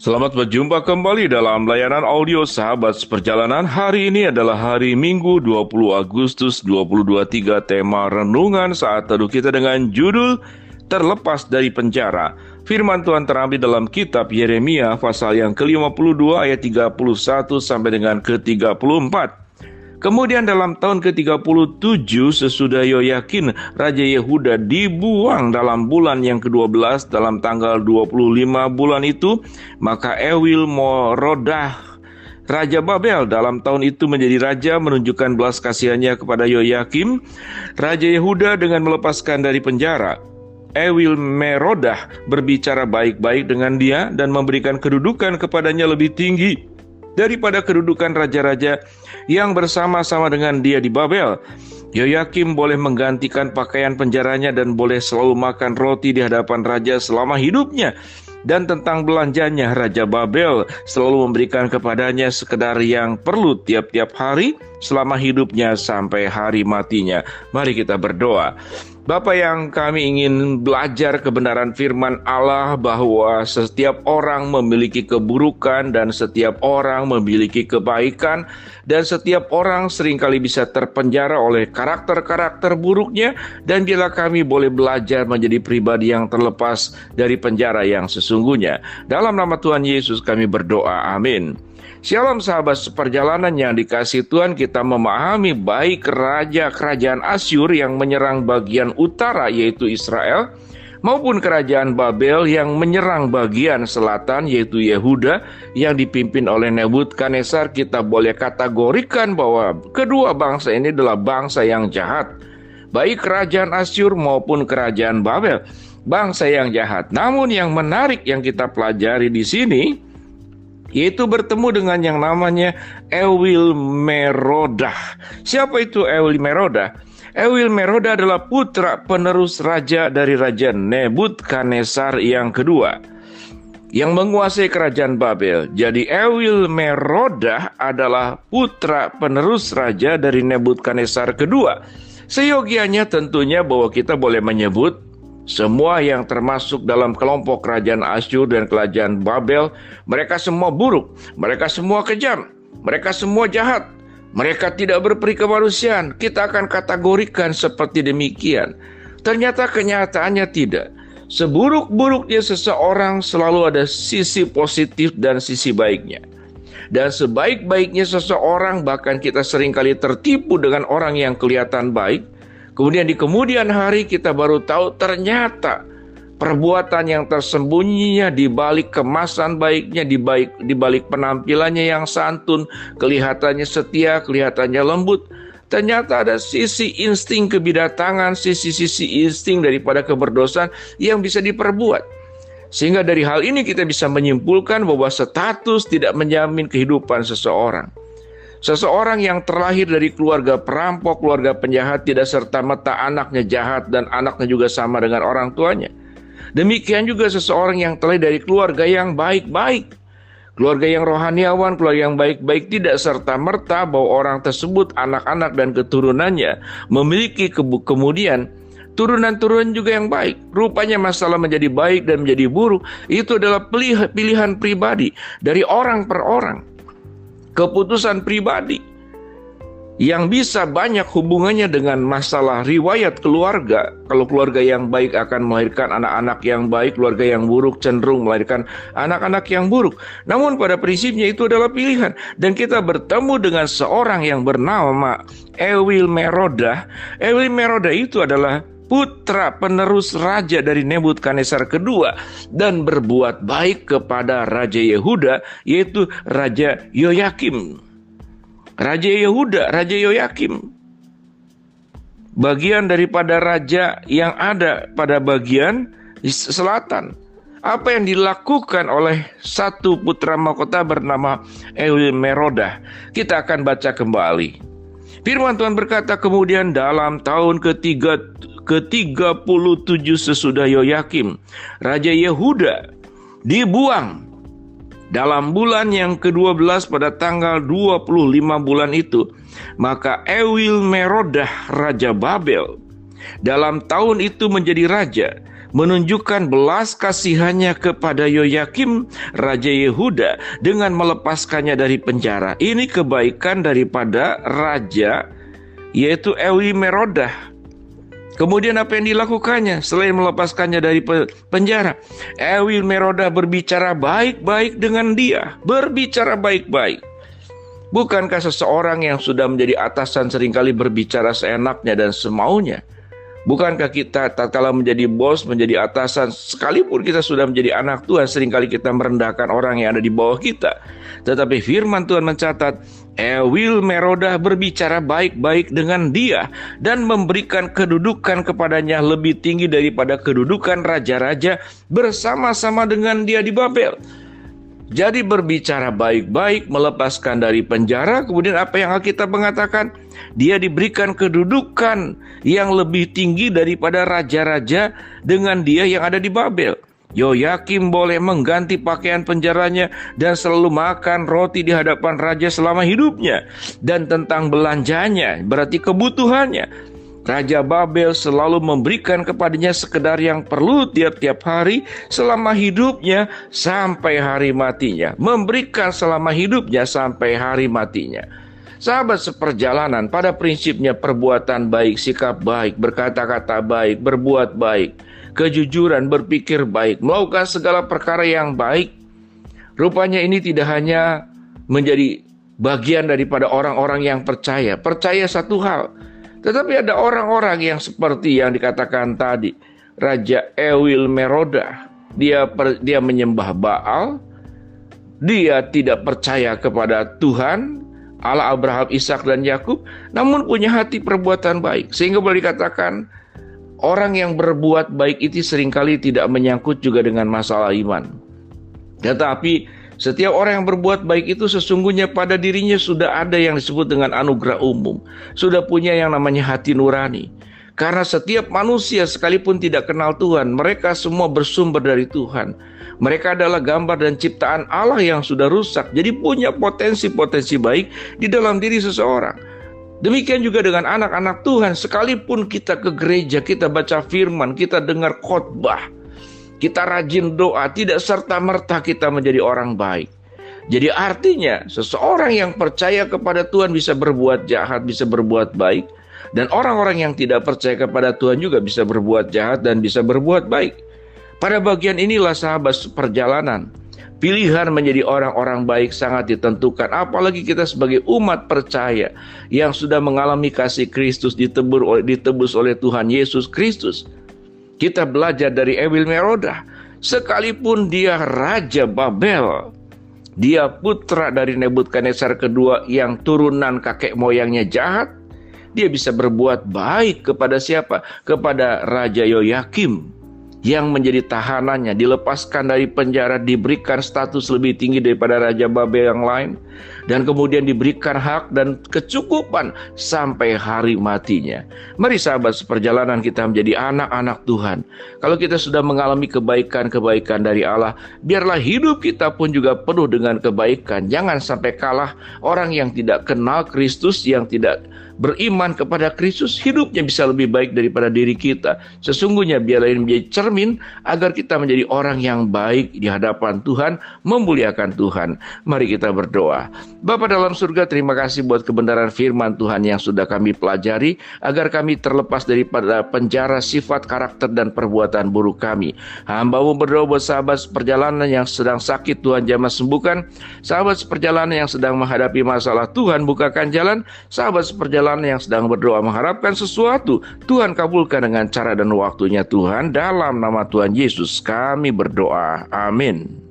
Selamat berjumpa kembali dalam layanan audio Sahabat Seperjalanan. Hari ini adalah hari Minggu 20 Agustus 2023. Tema renungan saat teduh kita dengan judul Terlepas dari Penjara. Firman Tuhan terambil dalam kitab Yeremia pasal yang ke-52 ayat 31 sampai dengan ke-34. Kemudian dalam tahun ke-37 sesudah Yoyakin, Raja Yehuda dibuang dalam bulan yang ke-12 dalam tanggal 25 bulan itu, maka Ewil Merodah, Raja Babel dalam tahun itu menjadi raja menunjukkan belas kasihannya kepada Yoyakim, Raja Yehuda dengan melepaskan dari penjara. Ewil Merodah berbicara baik-baik dengan dia dan memberikan kedudukan kepadanya lebih tinggi daripada kedudukan raja-raja yang bersama-sama dengan dia di Babel. Yoyakim boleh menggantikan pakaian penjaranya dan boleh selalu makan roti di hadapan raja selama hidupnya. Dan tentang belanjanya, Raja Babel selalu memberikan kepadanya sekedar yang perlu tiap-tiap hari selama hidupnya sampai hari matinya. Mari kita berdoa. Bapa yang kami ingin belajar kebenaran firman Allah bahwa setiap orang memiliki keburukan dan setiap orang memiliki kebaikan dan setiap orang seringkali bisa terpenjara oleh karakter-karakter buruknya, dan bila kami boleh belajar menjadi pribadi yang terlepas dari penjara yang sesungguhnya. Dalam nama Tuhan Yesus kami berdoa, amin. Shalom sahabat seperjalanan yang dikasihi Tuhan, kita memahami baik raja kerajaan Asyur yang menyerang bagian utara yaitu Israel, maupun kerajaan Babel yang menyerang bagian selatan yaitu Yehuda yang dipimpin oleh Nebukadnezar. Kita boleh kategorikan bahwa kedua bangsa ini adalah bangsa yang jahat. Baik kerajaan Asyur maupun kerajaan Babel, bangsa yang jahat. Namun yang menarik yang kita pelajari di sini yaitu bertemu dengan yang namanya Ewil Merodah. Siapa itu Ewil Merodah? Ewil Merodah adalah putra penerus raja dari Raja Nebukadnezar yang kedua yang menguasai kerajaan Babel. Jadi Ewil Merodah adalah putra penerus raja dari Nebukadnezar kedua. Seyogianya tentunya bahwa kita boleh menyebut semua yang termasuk dalam kelompok kerajaan Asyur dan kerajaan Babel, mereka semua buruk, mereka semua kejam, mereka semua jahat, mereka tidak berperi kemanusiaan. Kita akan kategorikan seperti demikian. Ternyata kenyataannya tidak. Seburuk-buruknya seseorang selalu ada sisi positif dan sisi baiknya. Dan sebaik-baiknya seseorang, bahkan kita seringkali tertipu dengan orang yang kelihatan baik. Kemudian di kemudian hari kita baru tahu ternyata perbuatan yang tersembunyinya di balik kemasan baiknya, di balik penampilannya yang santun, kelihatannya setia, kelihatannya lembut. Ternyata ada sisi insting kebidatangan, sisi-sisi insting daripada keberdosaan yang bisa diperbuat. Sehingga dari hal ini kita bisa menyimpulkan bahwa status tidak menjamin kehidupan seseorang. Seseorang yang terlahir dari keluarga perampok, keluarga penjahat, tidak serta-merta anaknya jahat dan anaknya juga sama dengan orang tuanya. Demikian juga seseorang yang terlahir dari keluarga yang baik-baik, keluarga yang rohaniawan, keluarga yang baik-baik, tidak serta-merta bahwa orang tersebut, anak-anak dan keturunannya memiliki kemudian turunan-turunan juga yang baik. Rupanya masalah menjadi baik dan menjadi buruk itu adalah pilihan pribadi dari orang per orang. Keputusan pribadi yang bisa banyak hubungannya dengan masalah riwayat keluarga. Kalau keluarga yang baik akan melahirkan anak-anak yang baik, keluarga yang buruk cenderung melahirkan anak-anak yang buruk. Namun pada prinsipnya itu adalah pilihan. Dan kita bertemu dengan seorang yang bernama Ewil Merodah. Ewil Merodah itu adalah putra penerus raja dari Nebukadnezar kedua dan berbuat baik kepada Raja Yehuda, yaitu Raja Yoyakim. Raja Yehuda, Raja Yoyakim, bagian daripada raja yang ada pada bagian selatan. Apa yang dilakukan oleh satu putra mahkota bernama Ewil Merodah? Kita akan baca kembali. Firman Tuhan berkata, kemudian dalam tahun ke-37 sesudah Yoyakim, Raja Yehuda dibuang dalam bulan yang ke-12 pada tanggal 25 bulan itu, maka Ewil Merodah Raja Babel dalam tahun itu menjadi raja menunjukkan belas kasihannya kepada Yoyakim, Raja Yehuda, dengan melepaskannya dari penjara. Ini kebaikan daripada raja, yaitu Ewi-Merodah. Kemudian apa yang dilakukannya selain melepaskannya dari penjara? Ewi-Merodah berbicara baik-baik dengan dia. Berbicara baik-baik. Bukankah seseorang yang sudah menjadi atasan seringkali berbicara seenaknya dan semaunya? Bukankah kita tatkala menjadi bos, menjadi atasan, sekalipun kita sudah menjadi anak Tuhan, seringkali kita merendahkan orang yang ada di bawah kita. Tetapi firman Tuhan mencatat, Ewi-Merodah berbicara baik-baik dengan dia dan memberikan kedudukan kepadanya lebih tinggi daripada kedudukan raja-raja bersama-sama dengan dia di Babel. Jadi berbicara baik-baik, melepaskan dari penjara, kemudian apa yang Alkitab mengatakan? Dia diberikan kedudukan yang lebih tinggi daripada raja-raja dengan dia yang ada di Babel. Yoyakim boleh mengganti pakaian penjaranya dan selalu makan roti di hadapan raja selama hidupnya. Dan tentang belanjanya, berarti kebutuhannya. Raja Babel selalu memberikan kepadanya sekedar yang perlu tiap-tiap hari selama hidupnya sampai hari matinya. Memberikan selama hidupnya sampai hari matinya. Sahabat seperjalanan, pada prinsipnya perbuatan baik, sikap baik, berkata-kata baik, berbuat baik, kejujuran, berpikir baik, melakukan segala perkara yang baik. Rupanya ini tidak hanya menjadi bagian daripada orang-orang yang percaya. Percaya satu hal. Tetapi ada orang-orang yang seperti yang dikatakan tadi, Raja Ewi-Merodah. Dia menyembah Baal, dia tidak percaya kepada Tuhan, Allah Abraham, Ishak dan Yakub, namun punya hati perbuatan baik. Sehingga boleh dikatakan, orang yang berbuat baik itu seringkali tidak menyangkut juga dengan masalah iman. Tetapi setiap orang yang berbuat baik itu sesungguhnya pada dirinya sudah ada yang disebut dengan anugerah umum. Sudah punya yang namanya hati nurani. Karena setiap manusia sekalipun tidak kenal Tuhan, mereka semua bersumber dari Tuhan. Mereka adalah gambar dan ciptaan Allah yang sudah rusak. Jadi punya potensi-potensi baik di dalam diri seseorang. Demikian juga dengan anak-anak Tuhan. Sekalipun kita ke gereja, kita baca firman, kita dengar khotbah, kita rajin doa, tidak serta-merta kita menjadi orang baik. Jadi artinya seseorang yang percaya kepada Tuhan bisa berbuat jahat, bisa berbuat baik. Dan orang-orang yang tidak percaya kepada Tuhan juga bisa berbuat jahat dan bisa berbuat baik. Pada bagian inilah sahabat perjalanan. Pilihan menjadi orang-orang baik sangat ditentukan. Apalagi kita sebagai umat percaya yang sudah mengalami kasih Kristus, ditebus oleh Tuhan Yesus Kristus. Kita belajar dari Ewi-Merodah. Sekalipun dia Raja Babel, dia putra dari Nebukadnezar kedua yang turunan kakek moyangnya jahat, dia bisa berbuat baik kepada siapa? Kepada Raja Yoyakim yang menjadi tahanannya, dilepaskan dari penjara, diberikan status lebih tinggi daripada Raja Babel yang lain, dan kemudian diberikan hak dan kecukupan sampai hari matinya. Mari sahabat seperjalanan kita menjadi anak-anak Tuhan. Kalau kita sudah mengalami kebaikan-kebaikan dari Allah, biarlah hidup kita pun juga penuh dengan kebaikan. Jangan sampai kalah. Orang yang tidak kenal Kristus, yang tidak beriman kepada Kristus, hidupnya bisa lebih baik daripada diri kita. Sesungguhnya biarlah ini menjadi cermin agar kita menjadi orang yang baik di hadapan Tuhan, memuliakan Tuhan. Mari kita berdoa. Bapa dalam surga, terima kasih buat kebenaran firman Tuhan yang sudah kami pelajari, agar kami terlepas daripada penjara sifat, karakter, dan perbuatan buruk kami. Hamba-Mu berdoa buat sahabat seperjalanan yang sedang sakit, Tuhan jamah sembuhkan. Sahabat seperjalanan yang sedang menghadapi masalah, Tuhan bukakan jalan. Sahabat seperjalanan yang sedang berdoa mengharapkan sesuatu, Tuhan kabulkan dengan cara dan waktunya Tuhan. Dalam nama Tuhan Yesus kami berdoa. Amin.